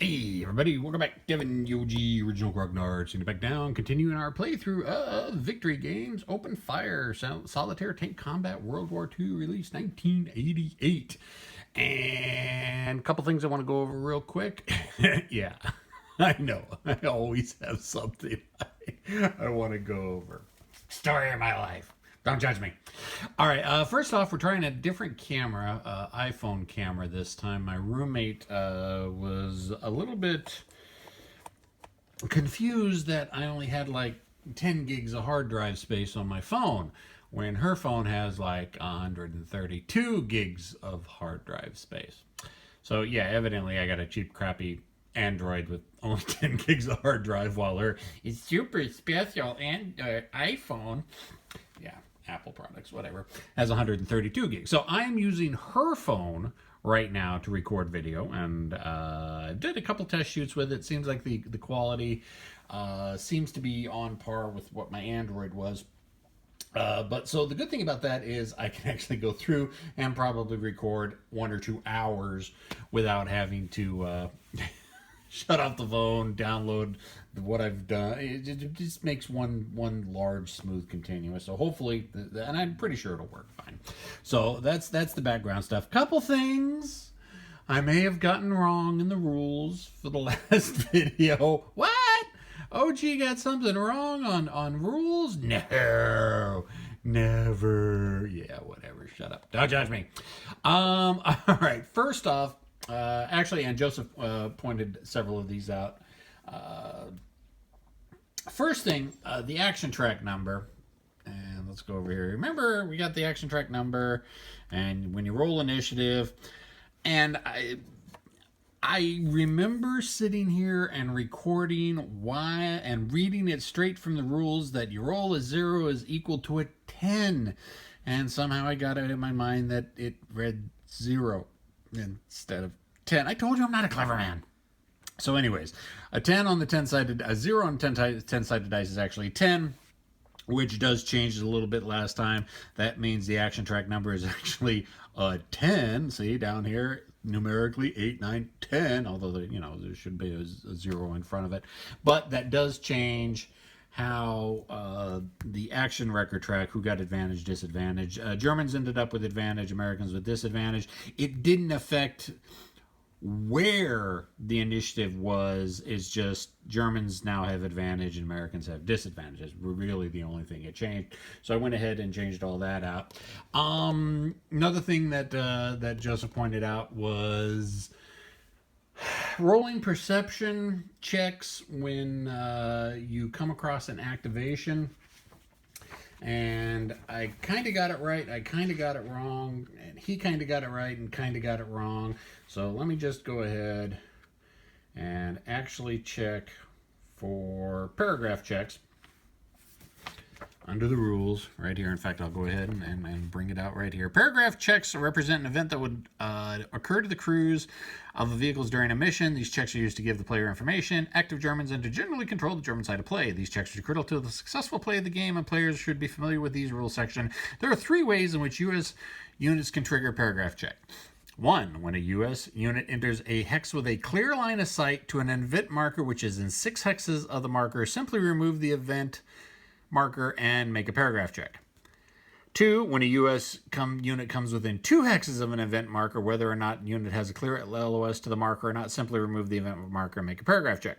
Hey everybody, welcome back. Kevin Yogi, Original Grognard, sitting back down, continuing our playthrough of Victory Games, Open Fire, Solitaire Tank Combat, World War II, release 1988. And a couple things I want to go over real quick. Yeah, I know, I always have something I want to go over. Story of my life. Don't judge me. All right. First off, we're trying a different camera, iPhone camera this time. My roommate was a little bit confused that I only had like 10 gigs of hard drive space on my phone, when her phone has like 132 gigs of hard drive space. So yeah, evidently I got a cheap, crappy Android with only 10 gigs of hard drive, while her is super special and iPhone, yeah, Apple products, whatever, has 132 gigs. So I'm using her phone right now to record video, and did a couple test shoots with it. Seems like the quality seems to be on par with what my Android was. But so the good thing about that is I can actually go through and probably record 1 or 2 hours without having to shut off the phone, download what I've done. It just makes one large, smooth, continuous. So hopefully, and I'm pretty sure it'll work fine. So that's the background stuff. Couple things I may have gotten wrong in the rules for the last video. What? OG got something wrong on rules? No. Never. Yeah, whatever. Shut up. Don't judge me. All right. First off, actually, and Joseph pointed several of these out. First thing, the action track number. And let's go over here. Remember, we got the action track number, and when you roll initiative, and I remember sitting here and recording why and reading it straight from the rules that you roll a 0 is equal to a 10. And somehow I got it in my mind that it read 0 instead of 10. I told you I'm not a clever man. So anyways, a 10 on the 10-sided, a 0 on 10-sided dice is actually 10, which does change a little bit last time. That means the action track number is actually a 10. See down here, numerically 8, 9, 10, although there should be a 0 in front of it. But that does change how the action record track, who got advantage, disadvantage. Germans ended up with advantage, Americans with disadvantage. It didn't affect where the initiative was. Is just Germans now have advantage and Americans have disadvantages. Really the only thing it changed. So I went ahead and changed all that out. Another thing that Joseph pointed out was rolling perception checks when you come across an activation. And I kind of got it right, I kind of got it wrong, and he kind of got it right and kind of got it wrong. So let me just go ahead and actually check for paragraph checks under the rules right here. In fact, I'll go ahead and bring it out right here. Paragraph checks represent an event that would occur to the crews of the vehicles during a mission. These checks are used to give the player information, active Germans, and to generally control the German side of play. These checks are critical to the successful play of the game, and players should be familiar with these rules section. There are 3 ways in which U.S. units can trigger a paragraph check. 1. When a U.S. unit enters a hex with a clear line of sight to an event marker which is in 6 hexes of the marker, simply remove the event marker and make a paragraph check. 2. When a U.S. unit comes within 2 hexes of an event marker, whether or not the unit has a clear LOS to the marker or not, simply remove the event marker and make a paragraph check.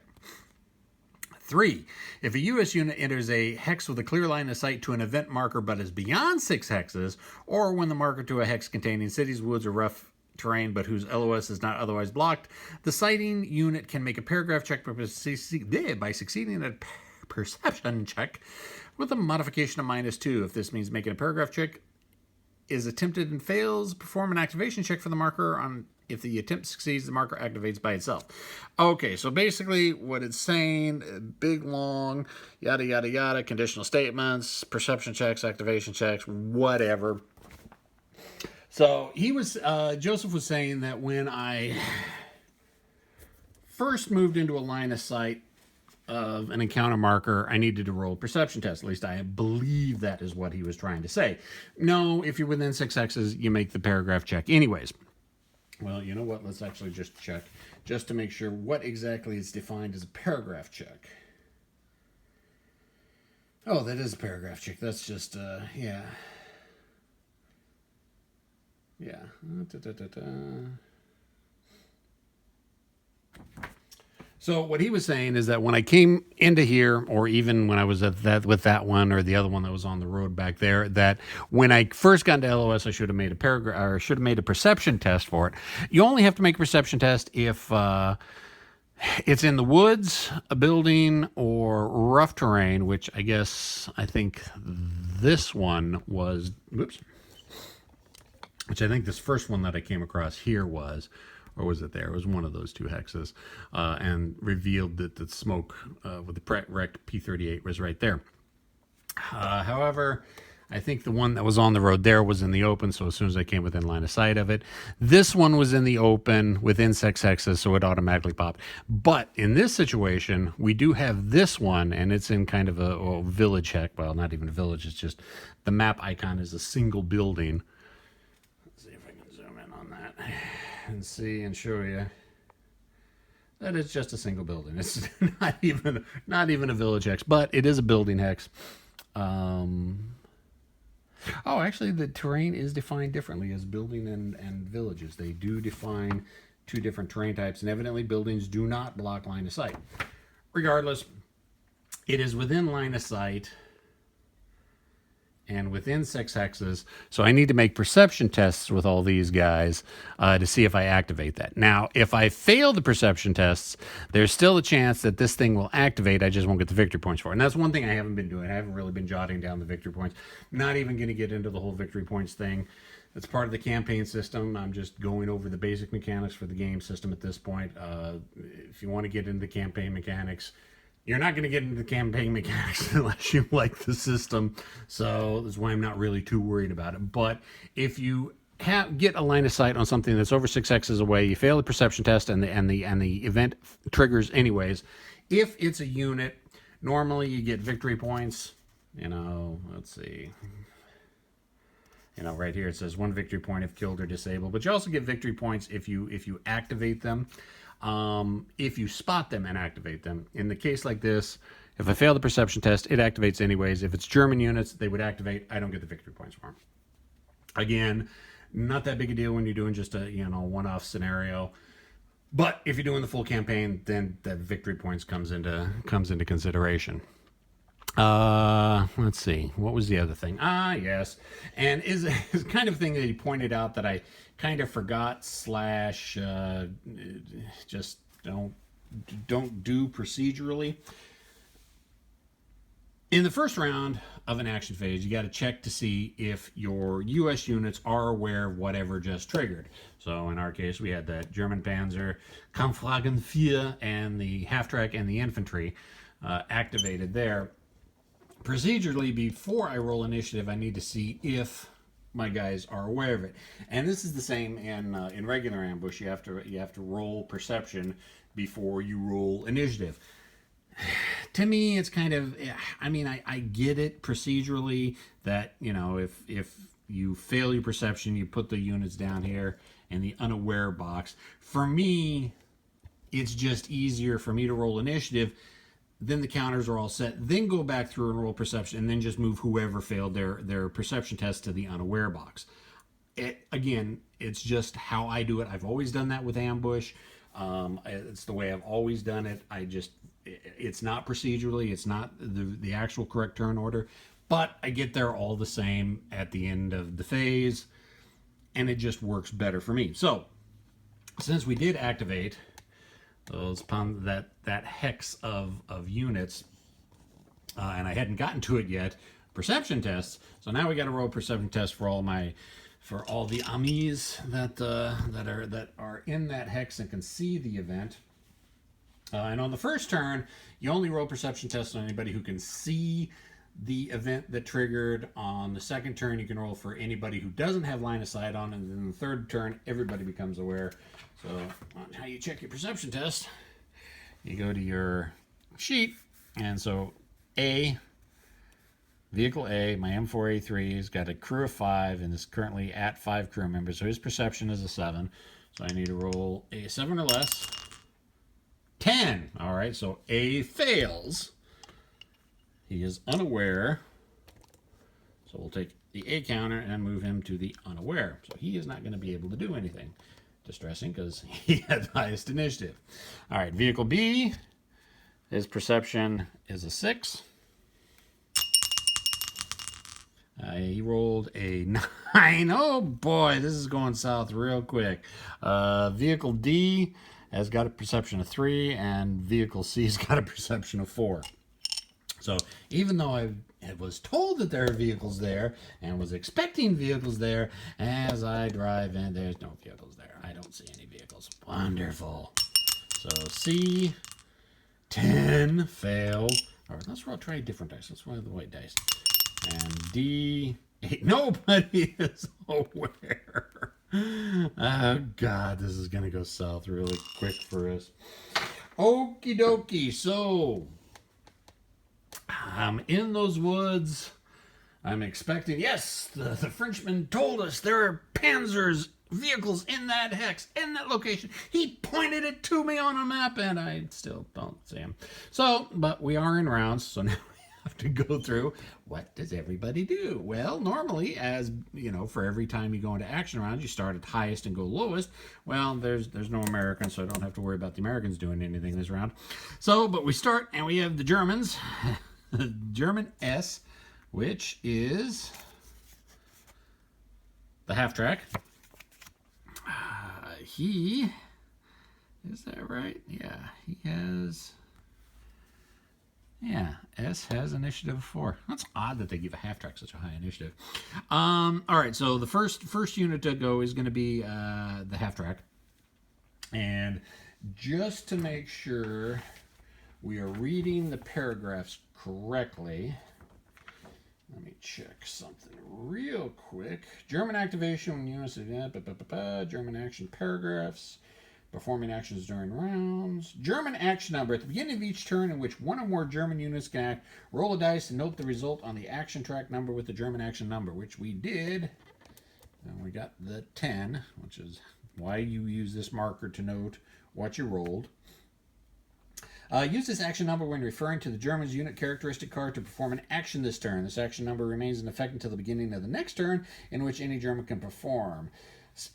3. If a U.S. unit enters a hex with a clear line of sight to an event marker but is beyond 6 hexes, or when the marker to a hex containing cities, woods, or rough terrain but whose LOS is not otherwise blocked, the sighting unit can make a paragraph check by succeeding at perception check with a modification of -2. If this means making a paragraph check is attempted and fails, perform an activation check for the marker. On if the attempt succeeds, the marker activates by itself. Okay, so basically what it's saying, big long yada yada yada, conditional statements, perception checks, activation checks, whatever. So Joseph was saying that when I first moved into a line of sight of an encounter marker, I needed to roll a perception test. At least I believe that is what he was trying to say. No, if you're within 6 hexes, you make the paragraph check anyways. Well, you know what? Let's actually just check, just to make sure what exactly is defined as a paragraph check. Oh, that is a paragraph check. That's just, yeah. Yeah. So what he was saying is that when I came into here, or even when I was at that with that one or the other one that was on the road back there, that when I first got into LOS, I should have made a paragraph, or should have made a perception test for it. You only have to make a perception test if it's in the woods, a building, or rough terrain. Which I think this one was. Whoops. Which I think this first one that I came across here was, or was it there? It was one of those two hexes, and revealed that the smoke with the wrecked P-38 was right there. However, I think the one that was on the road there was in the open, so as soon as I came within line of sight of it. This one was in the open within 6 hexes, so it automatically popped. But in this situation, we do have this one, and it's in kind of a village hex. Well, not even a village, it's just the map icon is a single building. And see and show you that it's just a single building. It's not even a village hex, but it is a building hex. Oh, actually, the terrain is defined differently as building and villages. They do define two different terrain types, and evidently buildings do not block line of sight. Regardless, it is within line of sight and within 6 hexes. So I need to make perception tests with all these guys to see if I activate that. Now, if I fail the perception tests, there's still a chance that this thing will activate. I just won't get the victory points for it. And that's one thing I haven't been doing. I haven't really been jotting down the victory points. Not even going to get into the whole victory points thing. It's part of the campaign system. I'm just going over the basic mechanics for the game system at this point. If you want to get into campaign mechanics, you're not going to get into the campaign mechanics unless you like the system. So that's why I'm not really too worried about it. But if you get a line of sight on something that's over 6 hexes away, you fail the perception test, and the event triggers anyways. If it's a unit, normally you get victory points. Let's see. Right here it says 1 victory point if killed or disabled. But you also get victory points if you activate them. If you spot them and activate them. In the case like this, if I fail the perception test, it activates anyways. If it's German units, they would activate. I don't get the victory points for them. Again, not that big a deal when you're doing just a one-off scenario. But if you're doing the full campaign, then the victory points comes into consideration. Let's see. What was the other thing? Yes. And is kind of thing that he pointed out that I kind of forgot / just don't do procedurally. In the first round of an action phase, you got to check to see if your U.S. units are aware of whatever just triggered. So in our case, we had the German Panzer, Kampfwagen 4, and the half-track and the infantry activated there. Procedurally, before I roll initiative, I need to see if my guys are aware of it. And this is the same in regular ambush. You have to roll perception before you roll initiative. To me, it's kind of, I get it procedurally that, if you fail your perception, you put the units down here in the unaware box. For me, it's just easier for me to roll initiative. Then the counters are all set. Then go back through and roll perception, and then just move whoever failed their perception test to the unaware box. Again, it's just how I do it. I've always done that with ambush. It's the way I've always done it. It's not procedurally. It's not the actual correct turn order. But I get there all the same at the end of the phase, and it just works better for me. So, since we did activate that hex of units, and I hadn't gotten to it yet, perception tests. So now we got to roll perception tests for all the amis that are in that hex and can see the event. And on the first turn, you only roll perception tests on anybody who can see the event that triggered. On the second turn, you can roll for anybody who doesn't have line of sight on, and then the third turn, everybody becomes aware. So on how you check your perception test, you go to your sheet, and so Vehicle A, my M4A3, has got a crew of 5 and is currently at 5 crew members, so his perception is a 7. So I need to roll a 7 or less. 10. All right, so A fails. He is unaware. So we'll take the A counter and move him to the unaware. So he is not going to be able to do anything. Distressing because he had the highest initiative. All right, vehicle B, his perception is a 6. He rolled a 9. Oh boy, this is going south real quick. Vehicle D has got a perception of 3, and vehicle C's got a perception of 4. So even though I was told that there are vehicles there and was expecting vehicles there, as I drive in, there's no vehicles there. I don't see any vehicles. Wonderful. So C, 10, failed. All right, let's try a different dice. Let's roll the white dice. And D, 8. Nobody is aware. Oh, God, this is going to go south really quick for us. Okie dokie. So, I'm in those woods. I'm expecting, yes, the Frenchman told us there are Panzers vehicles in that hex, in that location. He pointed it to me on a map, and I still don't see him. So, but we are in rounds, so now have to go through what does everybody do. Well, normally, as you know, for every time you go into action rounds, you start at highest and go lowest. Well, there's no Americans, so I don't have to worry about the Americans doing anything this round. So, but we start and we have the Germans. German S, which is the half track. Is that right? Yeah, he has. Yeah, S has initiative of 4. That's odd that they give a half track such a high initiative. All right, so the first unit to go is going to be the half track. And just to make sure we are reading the paragraphs correctly, let me check something real quick. German activation when units German action paragraphs. Performing actions during rounds. German action number. At the beginning of each turn in which one or more German units can act, roll a dice and note the result on the action track number with the German action number, which we did. And we got the 10, which is why you use this marker to note what you rolled. Use this action number when referring to the German's unit characteristic card to perform an action this turn. This action number remains in effect until the beginning of the next turn in which any German can perform.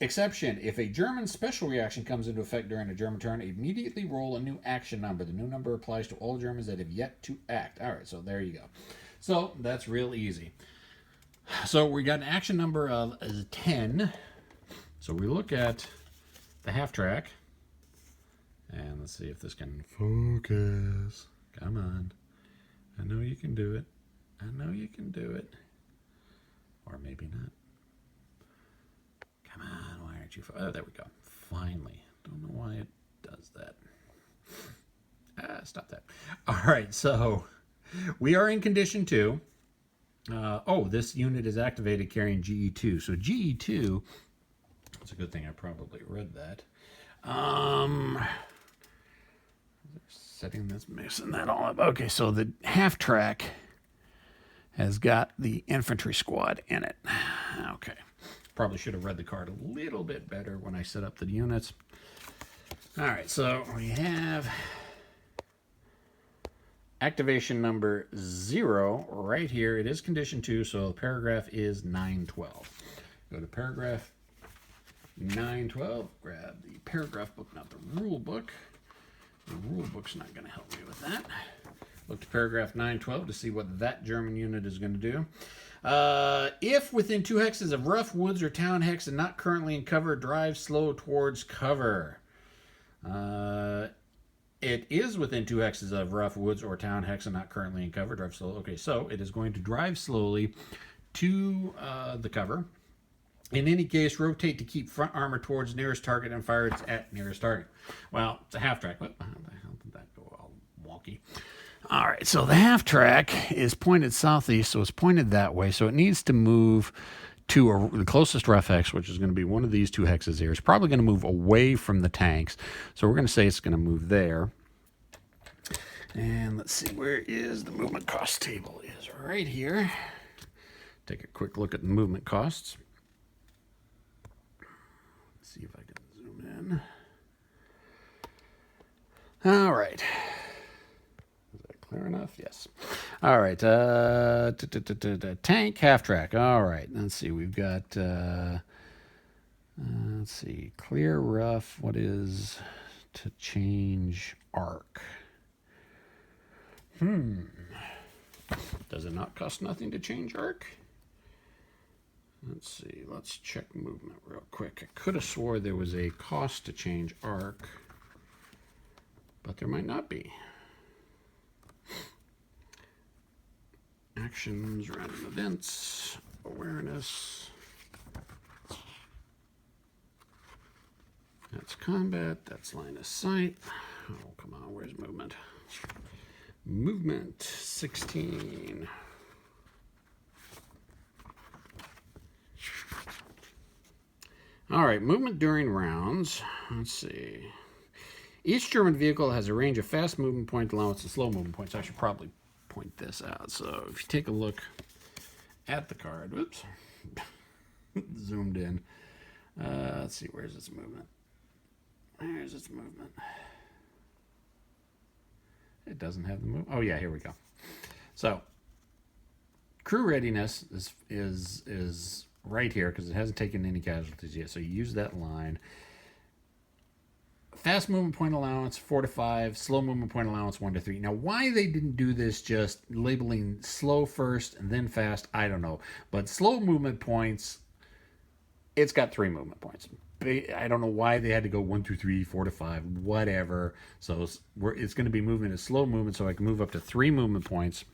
Exception, if a German special reaction comes into effect during a German turn, immediately roll a new action number. The new number applies to all Germans that have yet to act. All right, so there you go. So that's real easy. So we got an action number of 10. So we look at the half track. And let's see if this can focus. Come on. I know you can do it. I know you can do it. Or maybe not. Come on, why aren't you... Oh, there we go. Finally. Don't know why it does that. Stop that. All right, so we are in condition 2. This unit is activated carrying GE2. So GE2, it's a good thing I probably read that. Setting this, mixing that all up. Okay, so the half track has got the infantry squad in it. Okay. Probably should have read the card a little bit better when I set up the units. All right, so we have activation number 0 right here. It is condition 2, so the paragraph is 912. Go to paragraph 912, grab the paragraph book, not the rule book. The rule book's not going to help me with that. Look to paragraph 912 to see what that German unit is going to do. If within 2 hexes of rough woods or town hex and not currently in cover, drive slow towards cover. It is within 2 hexes of rough woods or town hex and not currently in cover, drive slow. Okay, so it is going to drive slowly to the cover. In any case, rotate to keep front armor towards nearest target and fire it at nearest target. Well, it's a half track. What the hell did that go all wonky? All right, so the half track is pointed southeast, so it's pointed that way. So it needs to move to the closest rough hex, which is going to be one of these 2 hexes here. It's probably going to move away from the tanks. So we're going to say it's going to move there. And let's see, where is the movement cost table? It is right here. Take a quick look at the movement costs. Let's see if I can zoom in. All right. Is that clear enough? Yes. All right. Tank half track. All right. Let's see. We've got. Let's see. Clear rough. What is to change arc? Does it not cost nothing to change arc? Let's see. Let's check movement real quick. I could have swore there was a cost to change arc, but there might not be. Actions, random events, awareness. That's combat. That's line of sight. Oh, come on. Where's movement? Movement 16. All right, movement during rounds. Let's see. Each German vehicle has a range of fast movement point allowance and slow movement points. I should probably point this out. So if you take a look at the card, whoops, zoomed in. Let's see, where's its movement? Where's its movement? It doesn't have the move. Oh yeah, here we go. So crew readiness is right here because it hasn't taken any casualties yet. So you use that line. Fast movement point allowance 4 to 5, slow movement point allowance 1 to 3. Now, why they didn't do this, just labeling slow first and then fast, I don't know. But slow movement points, it's got 3 movement points. I don't know why they had to go 1 through 3, 4 to 5, whatever. So it's going to be moving a slow movement, so I can move up to 3 movement points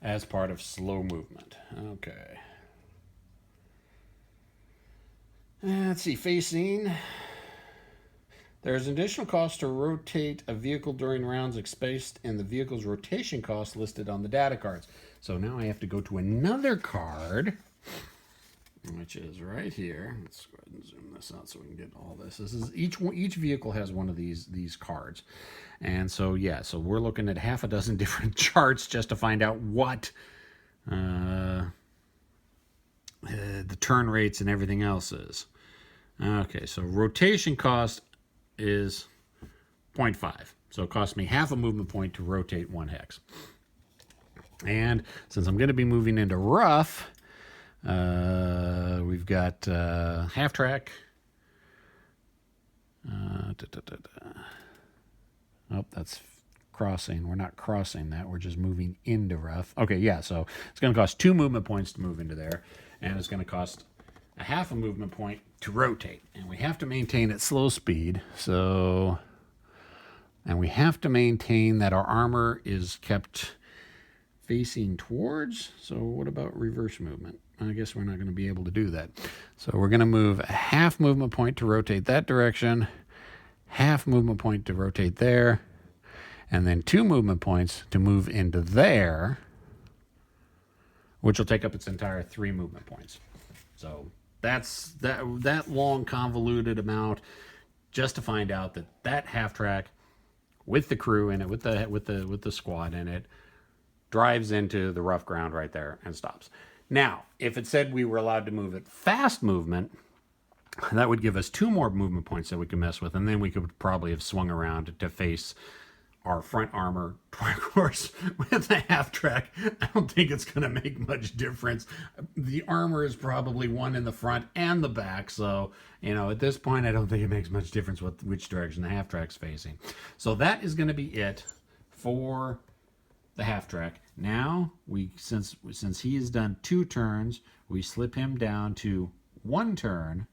as part of slow movement. Okay. Let's see, facing. There's an additional cost to rotate a vehicle during rounds expressed in the vehicle's rotation cost listed on the data cards. So now I have to go to another card, which is right here. Let's go ahead and zoom this out so we can get all this. This is each vehicle has one of these cards. And so yeah, so we're looking at half a dozen different charts just to find out what the turn rates and everything else is. Okay, so rotation cost is 0.5. So it costs me half a movement point to rotate 1 hex. And since I'm going to be moving into rough, we've got half track. Oh, that's crossing. We're not crossing that. We're just moving into rough. Okay, yeah, so it's going to cost 2 movement points to move into there. And it's going to cost a half a movement point to rotate. And we have to maintain at slow speed. So, and we have to maintain that our armor is kept facing towards. So what about reverse movement? I guess we're not going to be able to do that. So we're going to move a half movement point to rotate that direction, half movement point to rotate there, and then 2 movement points to move into there, which will take up its entire 3 movement points. So that's that long convoluted amount just to find out that half track with the crew in it, with the squad in it, drives into the rough ground right there and stops. Now, if it said we were allowed to move at fast movement, that would give us 2 more movement points that we could mess with, and then we could probably have swung around to face our front armor. Of course, with the half track, I don't think it's going to make much difference. The armor is probably one in the front and the back, so at this point, I don't think it makes much difference which direction the half track's facing. So that is going to be it for the half track. Now since he has done 2 turns, we slip him down to 1 turn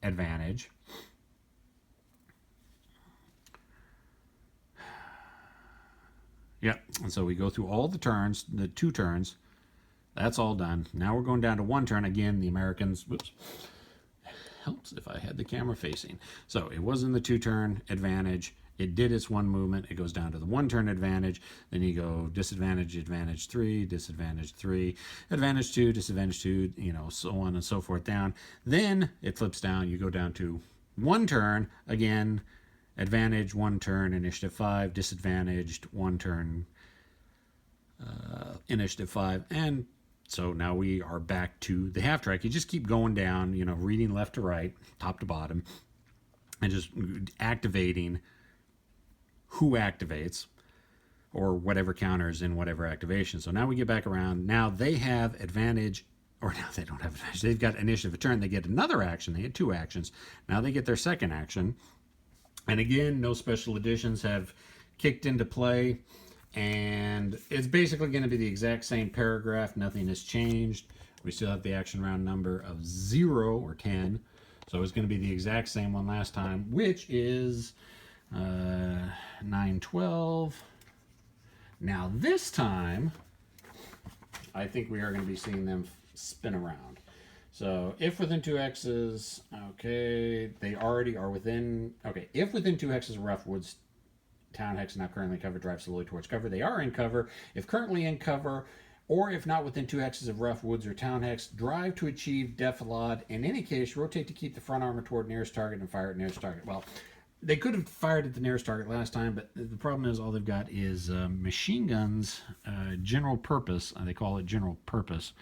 advantage. Yep, and so we go through all the turns, the 2 turns. That's all done. Now we're going down to 1 turn again. The Americans, whoops, helps if I had the camera facing. So it was in the 2 turn advantage. It did its 1 movement. It goes down to the 1 turn advantage. Then you go disadvantage, advantage 3, disadvantage 3, advantage 2, disadvantage 2, so on and so forth down. Then it flips down. You go down to 1 turn again. Advantage 1 turn, initiative 5, disadvantaged 1 turn, initiative 5, and so now we are back to the half track. You just keep going down, reading left to right, top to bottom, and just activating who activates or whatever counters in whatever activation. So now we get back around. Now they have advantage, or now they don't have advantage. They've got initiative of turn. They get another action. They get 2 actions. Now they get their second action. And again, no special additions have kicked into play. And it's basically going to be the exact same paragraph. Nothing has changed. We still have the action round number of 0 or 10. So it's going to be the exact same one last time, which is 9, 12. Now this time, I think we are going to be seeing them spin around. So if within 2 hexes, okay, they already are within, okay, if within 2 hexes of Roughwoods Town Hex not currently covered, drive slowly towards cover. They are in cover. If currently in cover, or if not within 2 hexes of Rough Woods or Town Hex, drive to achieve Defilade. In any case, rotate to keep the front armor toward nearest target and fire at nearest target. Well, they could have fired at the nearest target last time, but the problem is all they've got is machine guns, general purpose. They call it general purpose.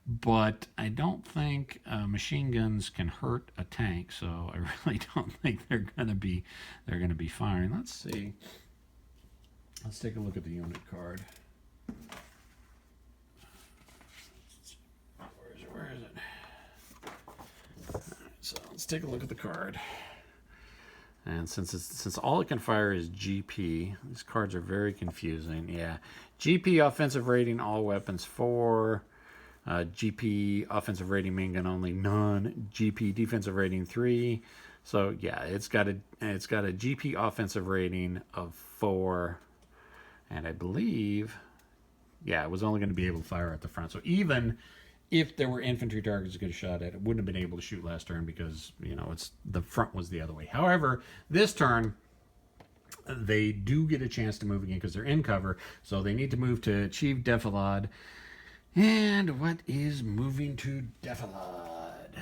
But I don't think machine guns can hurt a tank, so I really don't think they're gonna be firing. Let's see. Let's take a look at the unit card. Where is it? All right, so let's take a look at the card. And since all it can fire is GP, these cards are very confusing. Yeah, GP offensive rating, all weapons 4. GP offensive rating, main gun only, none. GP defensive rating 3. So yeah, it's got a GP offensive rating of 4, and I believe, yeah, it was only going to be able to fire at the front. So even if there were infantry targets to get a shot at, it wouldn't have been able to shoot last turn because, you know, the front was the other way. However, this turn, they do get a chance to move again because they're in cover. So they need to move to achieve Defilade. And what is moving to Defilade?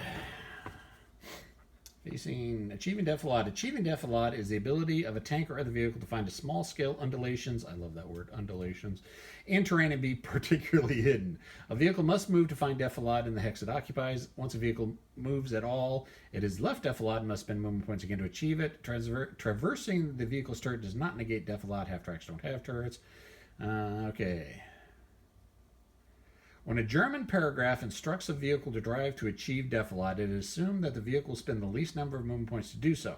Achieving Defilade. Achieving Defilade is the ability of a tank or other vehicle to find a small scale undulations, I love that word, undulations, in terrain and be particularly hidden. A vehicle must move to find Defilade in the hex it occupies. Once a vehicle moves at all, it is left Defilade and must spend movement points again to achieve it. Traversing the vehicle's turret does not negate Defilade. Half tracks don't have turrets. Okay. When a German paragraph instructs a vehicle to drive to achieve Defilade, it is assumed that the vehicle will spend the least number of movement points to do so.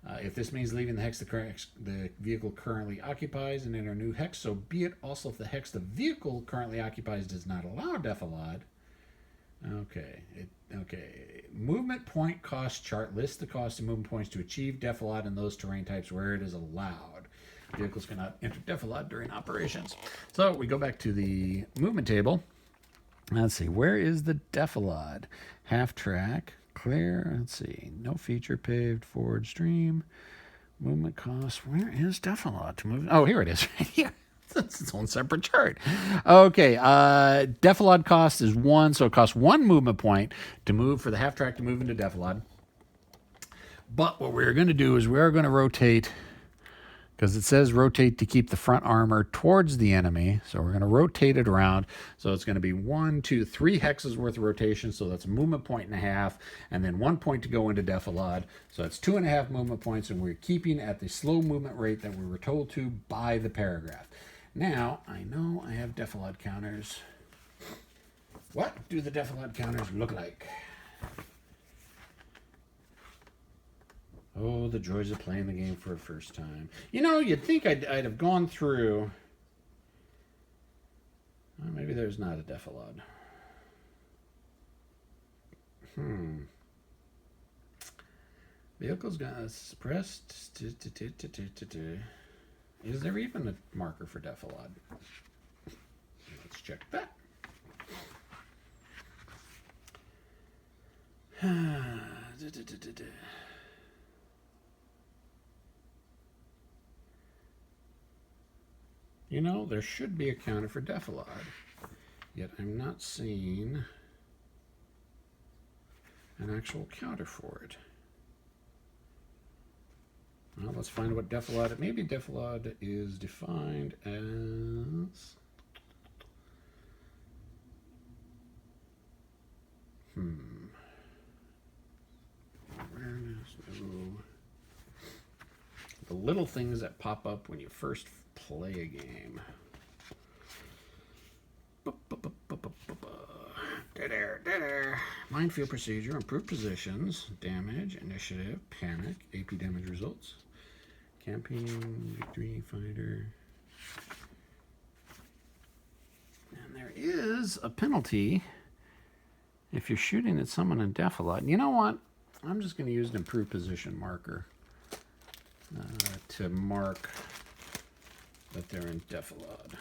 If this means leaving the hex the vehicle currently occupies and enter a new hex, so be it. Also, if the hex the vehicle currently occupies does not allow Defilade. Okay. Movement point cost chart lists the cost of movement points to achieve Defilade in those terrain types where it is allowed. Vehicles cannot enter Defilade during operations. So we go back to the movement table. Let's see, where is the Defilade? Half track, clear, let's see, no feature, paved, forward stream, movement cost. Where is Defilade to move? Oh, here it is, right here. It's its own separate chart. Okay, Defilade cost is 1, so it costs 1 movement point to move for the half track to move into Defilade. But what we're going to do is we're going to rotate, because it says rotate to keep the front armor towards the enemy. So we're going to rotate it around. So it's going to be 1, 2, 3 hexes worth of rotation. So that's a movement point and a half. And then 1 point to go into Defilade. So that's 2.5 movement points. And we're keeping at the slow movement rate that we were told to by the paragraph. Now, I know I have Defilade counters. What do the Defilade counters look like? Oh, the joys of playing the game for a first time. You know, you'd think I'd have gone through. Well, maybe there's not a Defilade. Vehicles got suppressed. Is there even a marker for Defilade? Let's check that. You know, there should be a counter for Defilade, yet I'm not seeing an actual counter for it. Well, let's find what Defilade. Maybe Defilade is defined as. Awareness, no. the little things that pop up when you first play a game. Dead air. Minefield procedure, improved positions, damage, initiative, panic, AP damage results, campaign, victory, fighter. And there is a penalty if you're shooting at someone in Defilade. You know what? I'm just going to use an improved position marker to mark that they're in Defilade.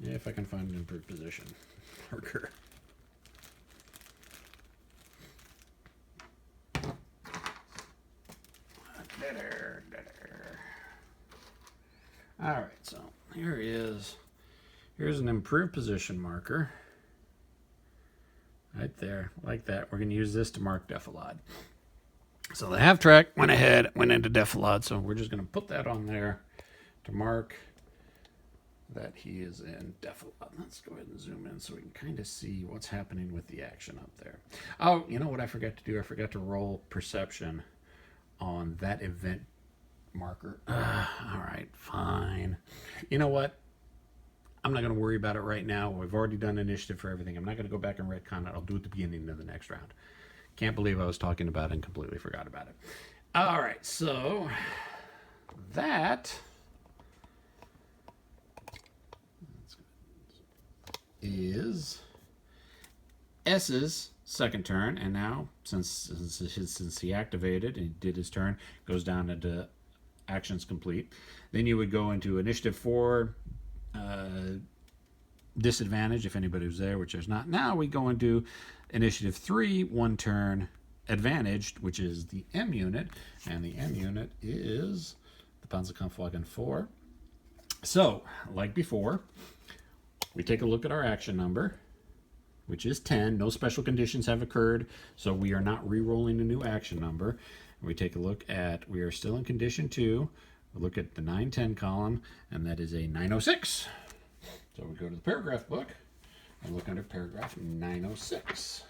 Yeah, if I can find an improved position marker. Dead air. All right, so here's an improved position marker. Right there, like that. We're going to use this to mark Defilade. So the half track went into Defilade, so we're just going to put that on there to mark that he is in Defilade. Let's go ahead and zoom in so we can kind of see what's happening with the action up there. Oh, you know what I forgot to do? I forgot to roll perception on that event marker. All right, fine. You know what? I'm not going to worry about it right now. We've already done initiative for everything. I'm not going to go back and retcon it. I'll do it at the beginning of the next round. Can't believe I was talking about it and completely forgot about it. All right, so that is S's second turn, and now since he activated and he did his turn, goes down into actions complete. Then you would go into initiative 4, disadvantage if anybody was there, which there's not. Now we go into initiative 3, 1 turn advantaged, which is the M unit, and the M unit is the Panzerkampfwagen 4. So, like before, we take a look at our action number, which is 10. No special conditions have occurred, so we are not re-rolling a new action number. We take a look at, we are still in condition 2. We look at the 910 column, and that is a 906. So we go to the paragraph book and look under paragraph 906.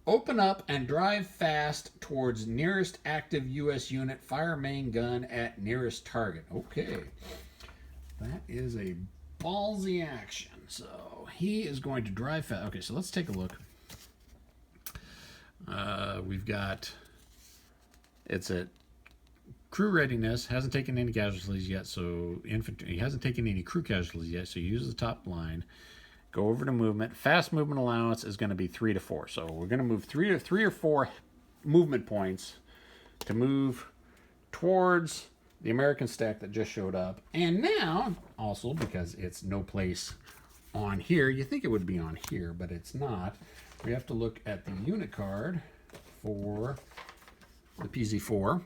Open up and drive fast towards nearest active U.S. unit. Fire main gun at nearest target. Okay. That is a ballsy action. So he is going to drive fast. Okay, so let's take a look. We've got, it's at crew readiness, hasn't taken any casualties yet, so infantry, he hasn't taken any crew casualties yet, so you use the top line. Go over to movement. Fast movement allowance is going to be 3 to 4. So we're going to move 3 or 4 movement points to move towards the American stack that just showed up. And now, also, because it's no place on here, you think it would be on here, but it's not. We have to look at the unit card for the PZ4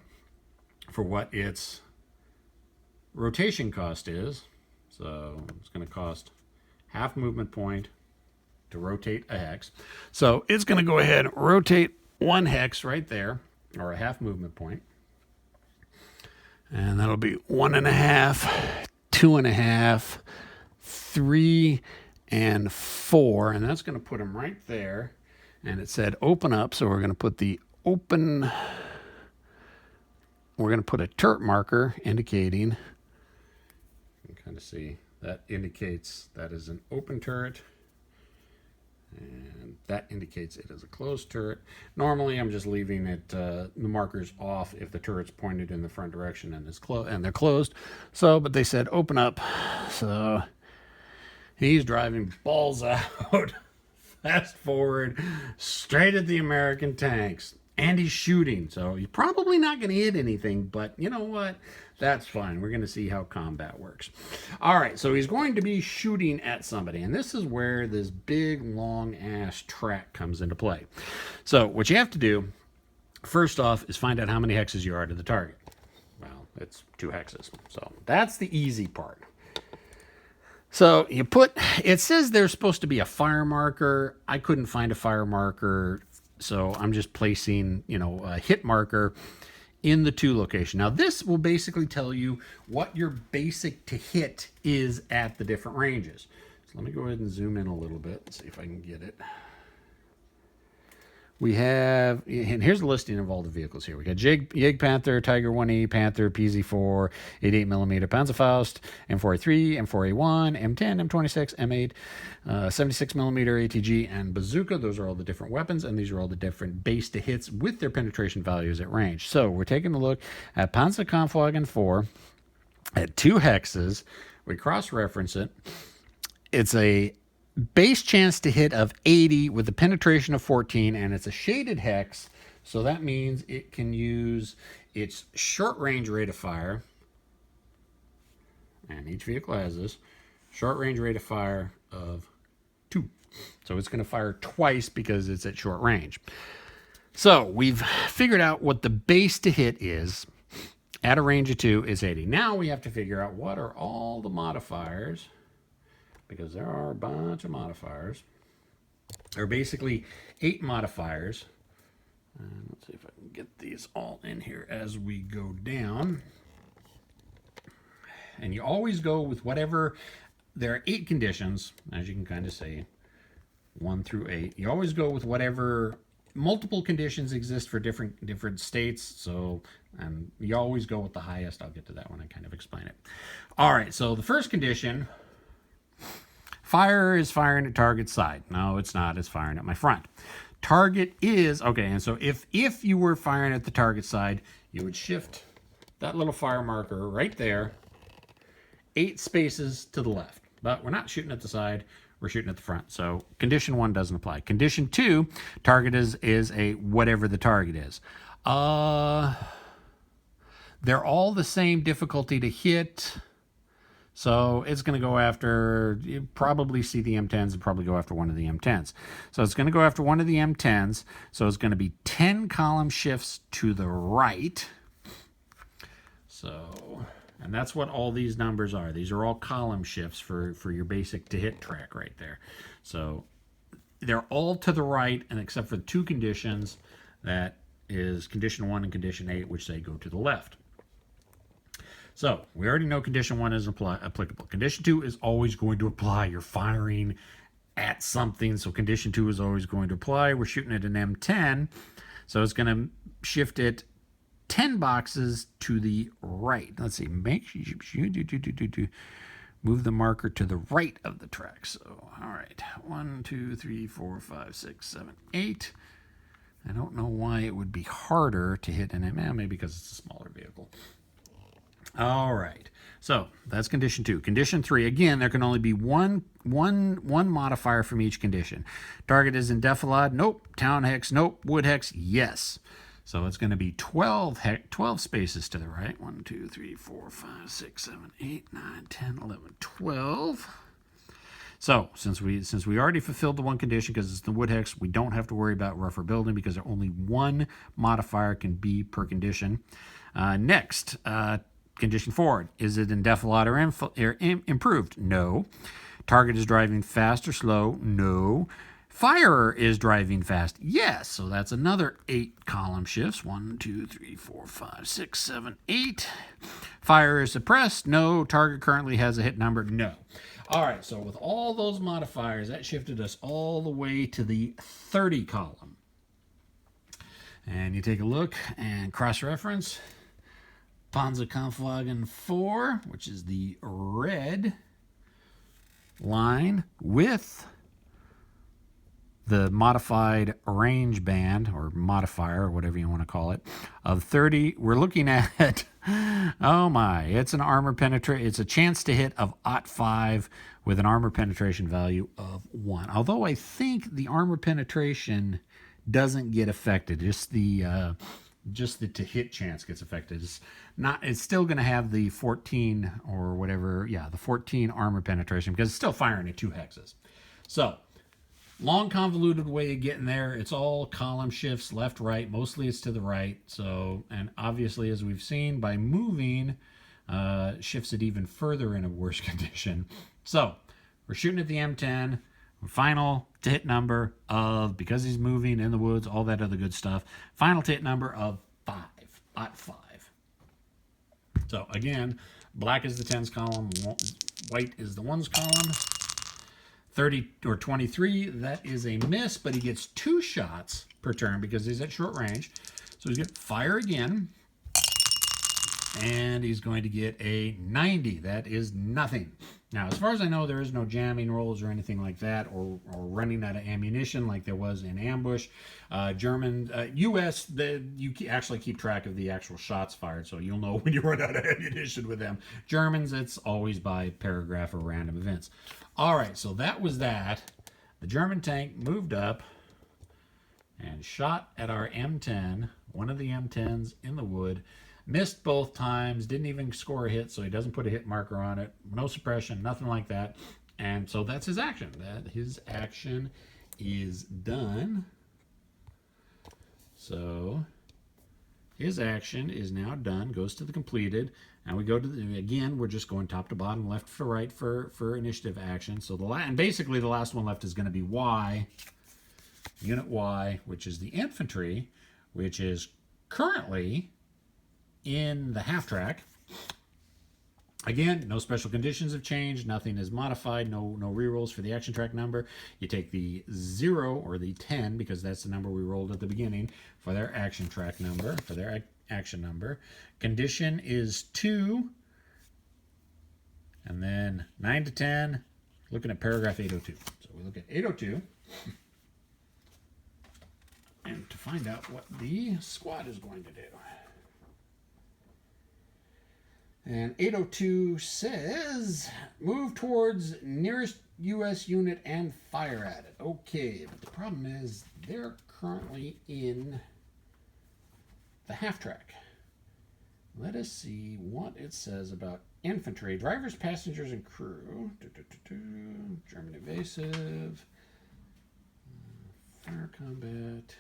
for what its rotation cost is. So it's going to cost half movement point to rotate a hex. So it's going to go ahead and rotate 1 hex right there, or a half movement point. And that'll be 1.5, 2.5, 3, and 4. And that's going to put them right there. And it said open up, so we're going to put the open, we're going to put a turret marker indicating, you can kind of see, that indicates that is an open turret, and that indicates it is a closed turret. Normally, I'm just leaving it the markers off if the turret's pointed in the front direction and is and they're closed. So, but they said open up, so he's driving balls out, fast forward, straight at the American tanks, and he's shooting. So he's probably not going to hit anything, but you know what? That's fine. We're going to see how combat works. All right, so he's going to be shooting at somebody, and this is where this big, long-ass track comes into play. So what you have to do, first off, is find out how many hexes you are to the target. Well, it's 2 hexes, so that's the easy part. So you put, it says there's supposed to be a fire marker. I couldn't find a fire marker, so I'm just placing, a hit marker in the 2 location. Now this will basically tell you what your basic to hit is at the different ranges. So let me go ahead and zoom in a little bit and see if I can get it. We have, and here's the listing of all the vehicles here. We got Jag Panther, Tiger 1E, Panther, PZ4, 88mm Panzerfaust, M4A3, M4A1, M10, M26, M8, 76mm ATG, and Bazooka. Those are all the different weapons, and these are all the different base to hits with their penetration values at range. So we're taking a look at Panzerkampfwagen 4 at 2 hexes. We cross-reference it. It's a base chance to hit of 80 with a penetration of 14, and it's a shaded hex, so that means it can use its short range rate of fire, and each vehicle has this short range rate of fire of 2. So it's going to fire twice because it's at short range. So we've figured out what the base to hit is at a range of 2 is 80. Now we have to figure out what are all the modifiers, because there are a bunch of modifiers. There are basically 8 modifiers. Let's see if I can get these all in here as we go down. And you always go with whatever, there are 8 conditions, as you can kind of see, 1 through 8. You always go with whatever multiple conditions exist for different states. So, and you always go with the highest. I'll get to that when I kind of explain it. All right, so the first condition, fire is firing at target side. No, it's not. It's firing at my front. Target is, okay, and so if you were firing at the target side, you would shift that little fire marker right there 8 spaces to the left. But we're not shooting at the side. We're shooting at the front. So condition 1 doesn't apply. Condition 2, target is a whatever the target is. They're all the same difficulty to hit. So it's going to go after, you probably see the M10s and probably go after one of the M10s. So it's going to go after one of the M10s. So it's going to be 10 column shifts to the right. So, and that's what all these numbers are. These are all column shifts for your basic to hit track right there. So they're all to the right, and except for 2 conditions, that is condition 1 and condition 8, which say go to the left. So we already know condition 1 is applicable. Condition 2 is always going to apply. You're firing at something, so condition 2 is always going to apply. We're shooting at an M10, so it's going to shift it 10 boxes to the right. Let's see, make sure you move the marker to the right of the track. So, all right, 1, 2, 3, 4, 5, 6, 7, 8. I don't know why it would be harder to hit an M, maybe because it's a smaller vehicle. All right, so that's condition 2. Condition 3, again, there can only be one modifier from each condition. Target is in Defilade, nope. Town hex, nope. Wood hex, yes. So it's going to be 12 spaces to the right. 1, 2, 3, 4, 5, 6, 7, 8, 9, 10, 11, 12. So since we already fulfilled the one condition because it's the wood hex, we don't have to worry about rougher building because only one modifier can be per condition. Next, condition 4, is it in Defilade or improved? No. Target is driving fast or slow? No. Fire is driving fast? Yes. So that's another 8 column shifts. 1, 2, 3, 4, 5, 6, 7, 8. Fire is suppressed? No. Target currently has a hit number? No. All right, so with all those modifiers, that shifted us all the way to the 30 column. And you take a look and cross-reference. Panzerkampfwagen 4, which is the red line with the modified range band or modifier or whatever you want to call it of 30. We're looking at, oh my, it's an armor penetration. It's a chance to hit of OT5 with an armor penetration value of 1. Although I think the armor penetration doesn't get affected. Just the to hit chance gets affected. It's still going to have the 14 or whatever. Yeah, the 14 armor penetration because it's still firing at 2 hexes. So long convoluted way of getting there. It's all column shifts left, right. Mostly it's to the right. So, and obviously as we've seen by moving, shifts it even further in a worse condition. So we're shooting at the M10. Final to hit number of, because he's moving in the woods, all that other good stuff. Final to hit number of 5, OT5. So again, black is the 10s column, white is the 1s column. 30 or 23, that is a miss, but he gets 2 shots per turn because he's at short range. So he's going to fire again, and he's going to get a 90. That is nothing. Now, as far as I know, there is no jamming rolls or anything like that, or running out of ammunition like there was in Ambush. U.S., you actually keep track of the actual shots fired, so you'll know when you run out of ammunition with them. Germans, it's always by paragraph or random events. All right, so that was that. The German tank moved up and shot at our M10, one of the M10s in the wood. Missed both times, didn't even score a hit, so he doesn't put a hit marker on it. No suppression, nothing like that. And so that's his action. His action is done. So his action is now done, goes to the completed. And we go to again, we're just going top to bottom, left to right for initiative action. So and basically the last one left is going to be Y, Unit Y, which is the infantry, which is currently in the half track. Again, no special conditions have changed, nothing is modified, no rerolls for the action track number. You take the 0 or the 10, because that's the number we rolled at the beginning, for their action track number, for their action number. Condition is 2, and then 9 to 10, looking at paragraph 802. So we look at 802, and to find out what the squad is going to do. And 802 says, move towards nearest U.S. unit and fire at it. Okay, but the problem is they're currently in the half track. Let us see what it says about infantry. Drivers, passengers, and crew. German evasive. Fire combat.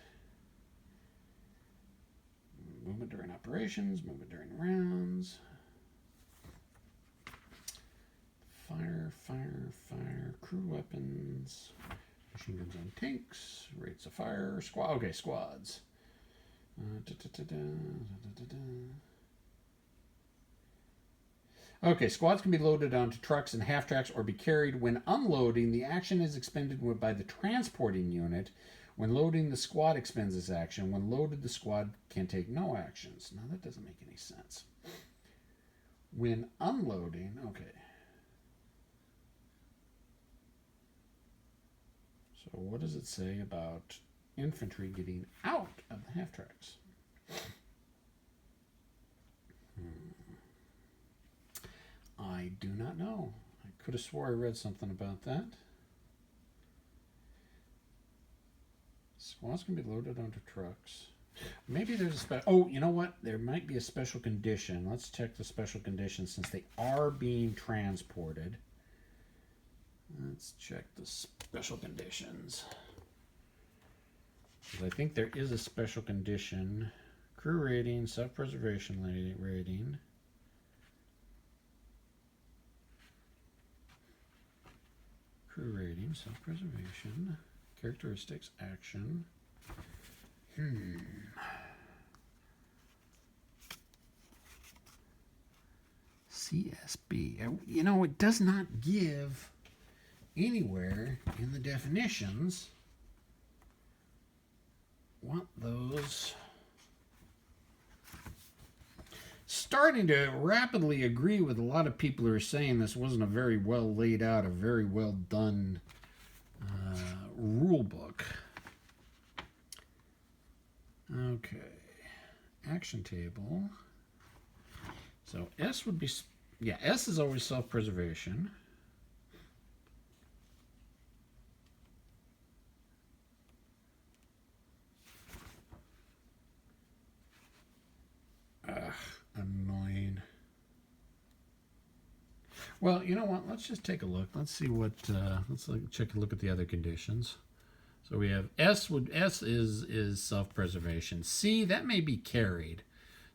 Movement during operations. Movement during rounds. Fire, crew weapons, machine guns on tanks, rates of fire, squads. Okay, squads can be loaded onto trucks and half tracks or be carried. When unloading, the action is expended by the transporting unit. When loading, the squad expends this action. When loaded, the squad can take no actions. Now, that doesn't make any sense. When unloading, okay. So what does it say about infantry getting out of the half tracks? I do not know. I could have swore I read something about that. Squads can be loaded onto trucks. Maybe there's a special... Oh, you know what? There might be a special condition. Let's check the special condition since they are being transported. Let's check the special conditions. I think there is a special condition. Crew rating, self-preservation rating. Crew rating, self-preservation, characteristics, action. CSB. You know, it does not give anywhere in the definitions what those. Starting to rapidly agree with a lot of people who are saying this wasn't a very well laid out, a very well done rule book. Okay, action table. So S would be, yeah, S is always self-preservation. Annoying. Well, you know what? Let's just take a look. Let's see what. Let's check a look at the other conditions. So we have S. S is self-preservation. C, that may be carried.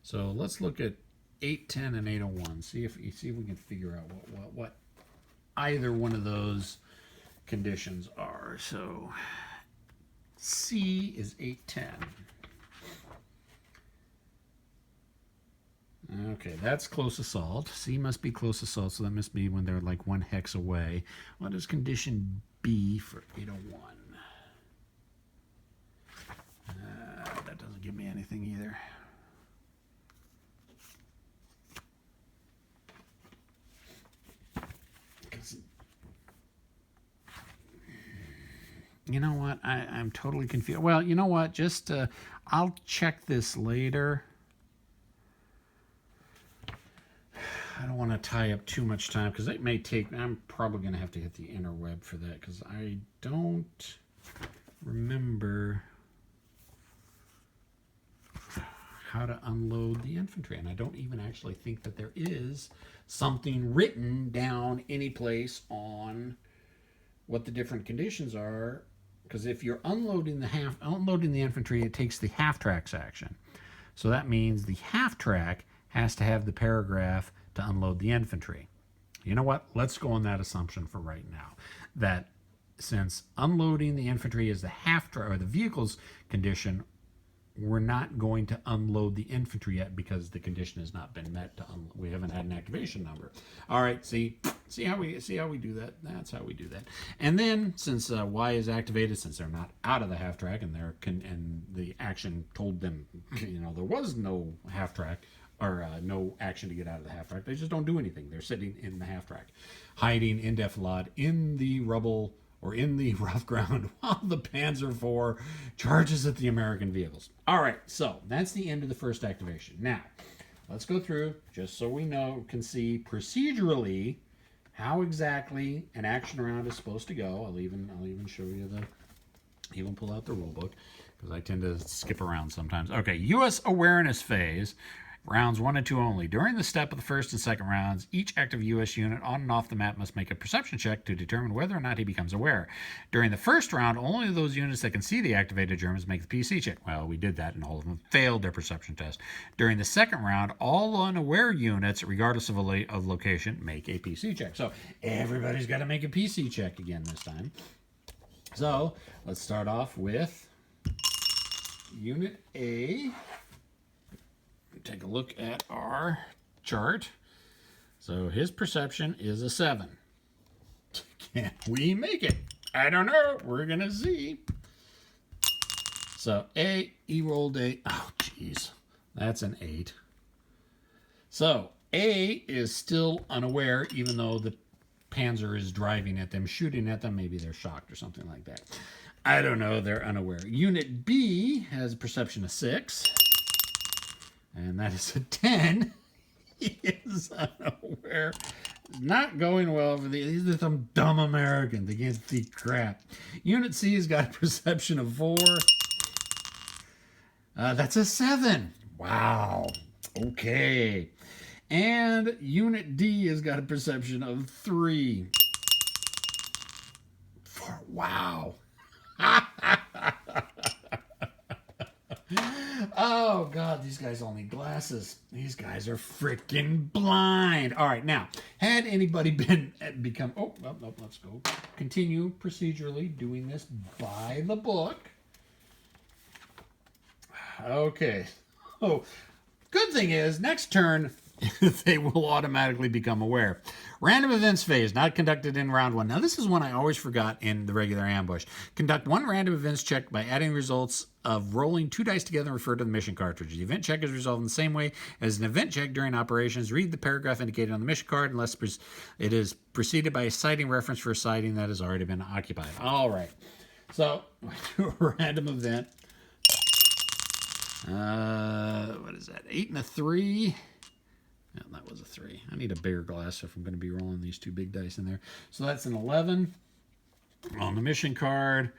So let's look at 810 and 801. See if we can figure out what either one of those conditions are. So C is 810. Okay, that's close assault. C must be close assault, so that must be when they're like 1 hex away. What is condition B for 801? That doesn't give me anything either. You know what? I'm totally confused. Well, you know what? Just I'll check this later. I don't want to tie up too much time because it may take. I'm probably going to have to hit the interweb for that because I don't remember how to unload the infantry, and I don't even actually think that there is something written down any place on what the different conditions are. Because if you're unloading the infantry, it takes the half tracks action. So that means the half track has to have the paragraph to unload the infantry. You know what? Let's go on that assumption for right now. That since unloading the infantry is the half track or the vehicle's condition, we're not going to unload the infantry yet because the condition has not been met. We haven't had an activation number. All right, see how we do that. That's how we do that. And then since Y is activated, since they're not out of the half track and and the action told them, there was no half track or no action to get out of the half track. They just don't do anything. They're sitting in the half track, hiding in defilade in the rubble or in the rough ground while the Panzer IV charges at the American vehicles. All right, so that's the end of the first activation. Now, let's go through, just so we can see procedurally how exactly an action round is supposed to go. I'll even show you even pull out the rule book, because I tend to skip around sometimes. Okay, U.S. awareness phase. Rounds 1 and 2 only. During the step of the first and second rounds, each active U.S. unit on and off the map must make a perception check to determine whether or not he becomes aware. During the first round, only those units that can see the activated Germans make the PC check. Well, we did that, and all of them failed their perception test. During the second round, all unaware units, regardless of location, make a PC check. So everybody's got to make a PC check again this time. So let's start off with Unit A. Take a look at our chart. So his perception is a 7. Can we make it? I don't know. We're going to see. So he rolled a, oh geez, that's an 8. So A is still unaware, even though the Panzer is driving at them, shooting at them. Maybe they're shocked or something like that. I don't know. They're unaware. Unit B has a perception of 6. And that is a 10. He is unaware. Not going well for these are some dumb Americans. They can't see crap. Unit C has got a perception of 4. That's a 7. Wow. Okay. And Unit D has got a perception of 3. 4. Wow. Oh, God, these guys all need glasses. These guys are freaking blind. All right, now, had anybody become... Oh, let's go. Continue procedurally doing this by the book. Okay. Oh, good thing is, next turn, they will automatically become aware. Random events phase, not conducted in round 1. Now, this is one I always forgot in the regular ambush. Conduct 1 random events check by adding results of rolling 2 dice together and refer to the mission cartridge. The event check is resolved in the same way as an event check during operations. Read the paragraph indicated on the mission card unless it is preceded by a sighting reference for a sighting that has already been occupied. All right. So, we do a random event. What is that? 8 and a 3. No, that was a 3. I need a bigger glass if I'm going to be rolling these 2 big dice in there. So that's an 11. On the mission card,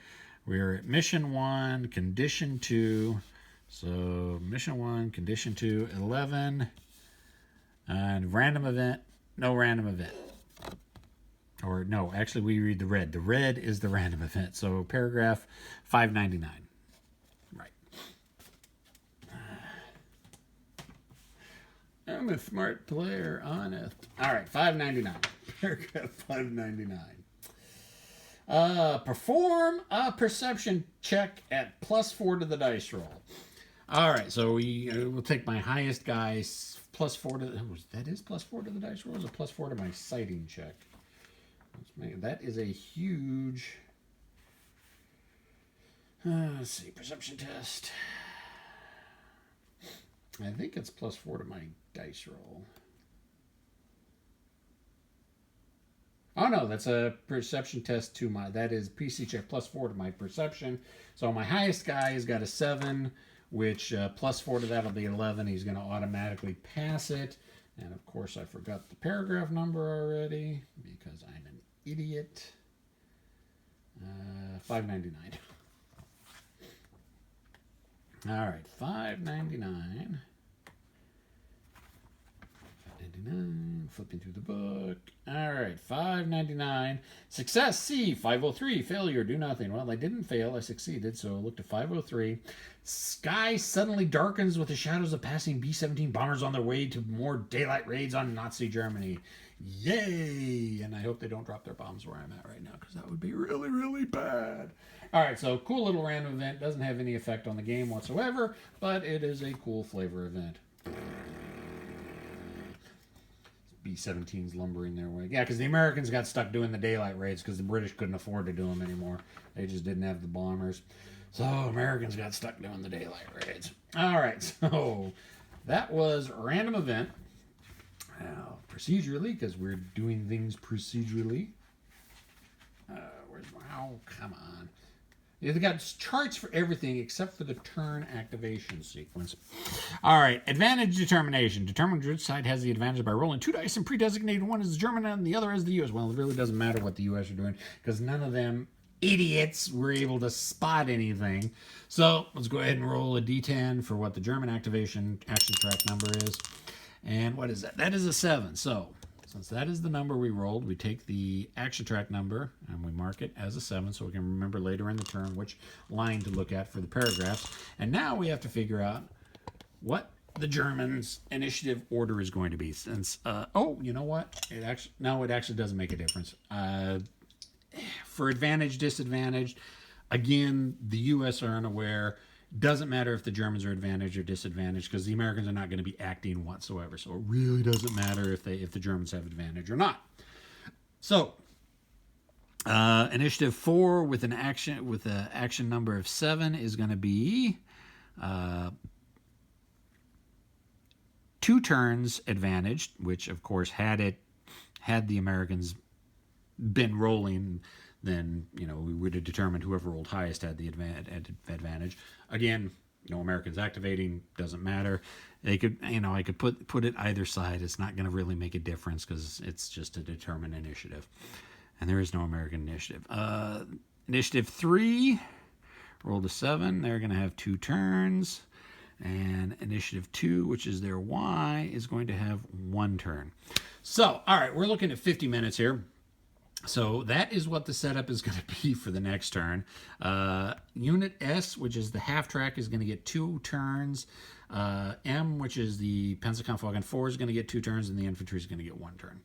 we're at mission 1, condition 2. So mission 1, condition 2, 11. And random event, no random event. Or no, actually we read the red. The red is the random event. So paragraph 599. Right. I'm a smart player, honest. All right, 599. Paragraph 599. Perform a perception check at +4 to the dice roll. All right, so we'll take my highest guy +4 to that is +4 to the dice roll. Is a +4 to my sighting check? That is a huge. Let's see, perception test. I think it's +4 to my dice roll. Oh no, that's a perception test to my. That is PC check +4 to my perception. So my highest guy has got a 7, which +4 to that'll be 11. He's going to automatically pass it. And of course, I forgot the paragraph number already because I'm an idiot. 599. All right, 599. Flipping through the book. All right, 599. Success C, 503. Failure, do nothing. Well, I didn't fail. I succeeded, so I looked at 503. Sky suddenly darkens with the shadows of passing B-17 bombers on their way to more daylight raids on Nazi Germany. Yay! And I hope they don't drop their bombs where I'm at right now, because that would be really, really bad. All right, so cool little random event. Doesn't have any effect on the game whatsoever, but it is a cool flavor event. B-17's lumbering their way. Yeah, because the Americans got stuck doing the daylight raids because the British couldn't afford to do them anymore. They just didn't have the bombers. So Americans got stuck doing the daylight raids. All right, so that was random event. Procedurally, because we're doing things procedurally. Oh, come on. They've got charts for everything except for the turn activation sequence. All right, advantage determination. Determine which side has the advantage by rolling 2 dice and pre-designated one as the German and the other as the U.S. Well, it really doesn't matter what the U.S. are doing because none of them idiots were able to spot anything. So let's go ahead and roll a d10 for what the German activation action track number is. And what is that? That is a 7. So since that is the number we rolled, we take the action track number and we mark it as a 7 so we can remember later in the turn which line to look at for the paragraphs. And now we have to figure out what the Germans' initiative order is going to be. Since, you know what? It actually doesn't make a difference. For advantage, disadvantage, again, the U.S. are unaware. Doesn't matter if the Germans are advantaged or disadvantaged because the Americans are not going to be acting whatsoever. So it really doesn't matter if the Germans have advantage or not. So initiative 4 with an action number of 7 is going to be 2 turns advantaged, which of course had the Americans been rolling, then we would have determined whoever rolled highest had the advantage. Again, no Americans activating, doesn't matter. They could, I could put it either side. It's not going to really make a difference because it's just a determined initiative, and there is no American initiative. Initiative 3 rolled a 7. They're going to have 2 turns, and initiative 2, which is their Y, is going to have 1 turn. So, all right, we're looking at 50 minutes here. So that is what the setup is going to be for the next turn. Unit S, which is the half track, is going to get 2 turns. M, which is the Panzerkampfwagen 4, is going to get 2 turns, and the infantry is going to get 1 turn.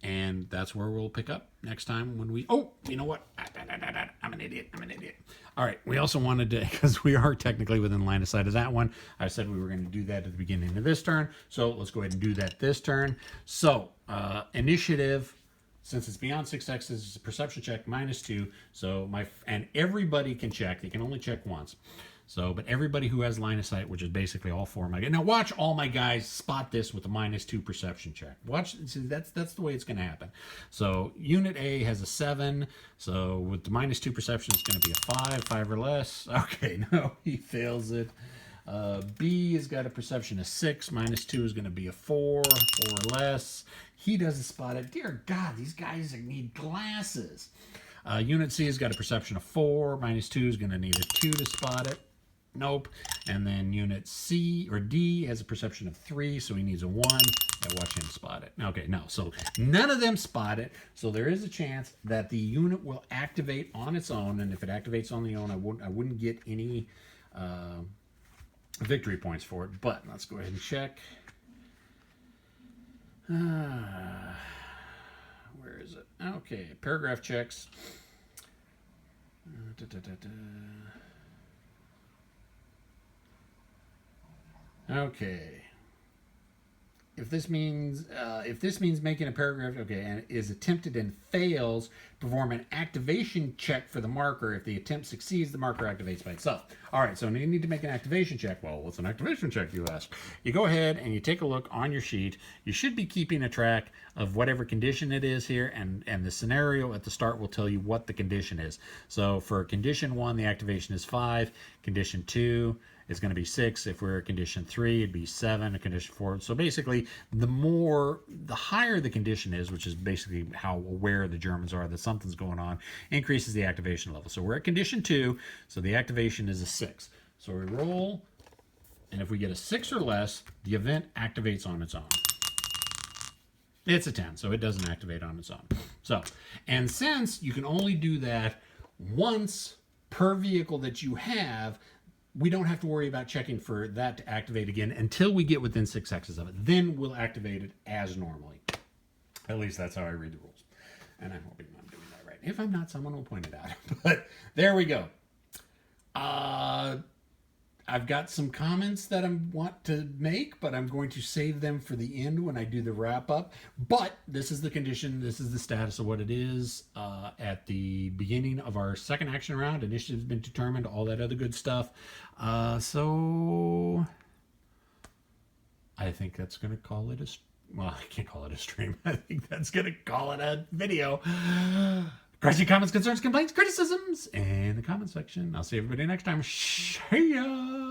And that's where we'll pick up next time when we... Oh, you know what? I'm an idiot. All right, we also wanted to, because we are technically within line of sight of that one, I said we were going to do that at the beginning of this turn. So let's go ahead and do that this turn. So, initiative... Since it's beyond 6 X's, it's a perception check -2. So and everybody can check. They can only check once. So, but everybody who has line of sight, which is basically all 4 of my guys. Now watch all my guys spot this with a -2 perception check. Watch. See, that's the way it's going to happen. So Unit A has a 7. So with the -2 perception, it's going to be a 5 or less. Okay, no, he fails it. B has got a perception of 6. -2 is going to be a 4 or less. He doesn't spot it. Dear God, these guys need glasses. Unit C has got a perception of 4. -2 is going to need a 2 to spot it. Nope. And then Unit C or D has a perception of 3, so he needs a 1. And watch him spot it. Okay, no. So none of them spot it. So there is a chance that the unit will activate on its own. And if it activates on its own, I wouldn't get any victory points for it. But let's go ahead and check. Where is it? Okay, paragraph checks. Okay. If this means making a paragraph, okay, and is attempted and fails, perform an activation check for the marker. If the attempt succeeds, the marker activates by itself. All right, so you need to make an activation check. Well, what's an activation check, you ask? You go ahead and you take a look on your sheet. You should be keeping a track of whatever condition it is here, and the scenario at the start will tell you what the condition is. So for condition 1, the activation is 5. Condition 2 is going to be 6. If we're at condition 3, it'd be 7. A condition 4. So basically, the higher the condition is, which is basically how aware the Germans are that something's going on, increases the activation level. So we're at condition 2, so the activation is a 6. So we roll, and if we get a 6 or less, the event activates on its own. It's a 10, so it doesn't activate on its own. So, and since you can only do that once per vehicle that you have, we don't have to worry about checking for that to activate again until we get within 6 X's of it. Then we'll activate it as normally. At least that's how I read the rules. And I'm hoping I'm doing that right. If I'm not, someone will point it out. But there we go. I've got some comments that I want to make, but I'm going to save them for the end when I do the wrap up. But this is the condition. This is the status of what it is at the beginning of our second action round. Initiative's been determined, all that other good stuff. So I think that's going to call it well, I can't call it a stream. I think that's going to call it a video. Questions, comments, concerns, complaints, criticisms in the comment section. I'll see everybody next time. See ya!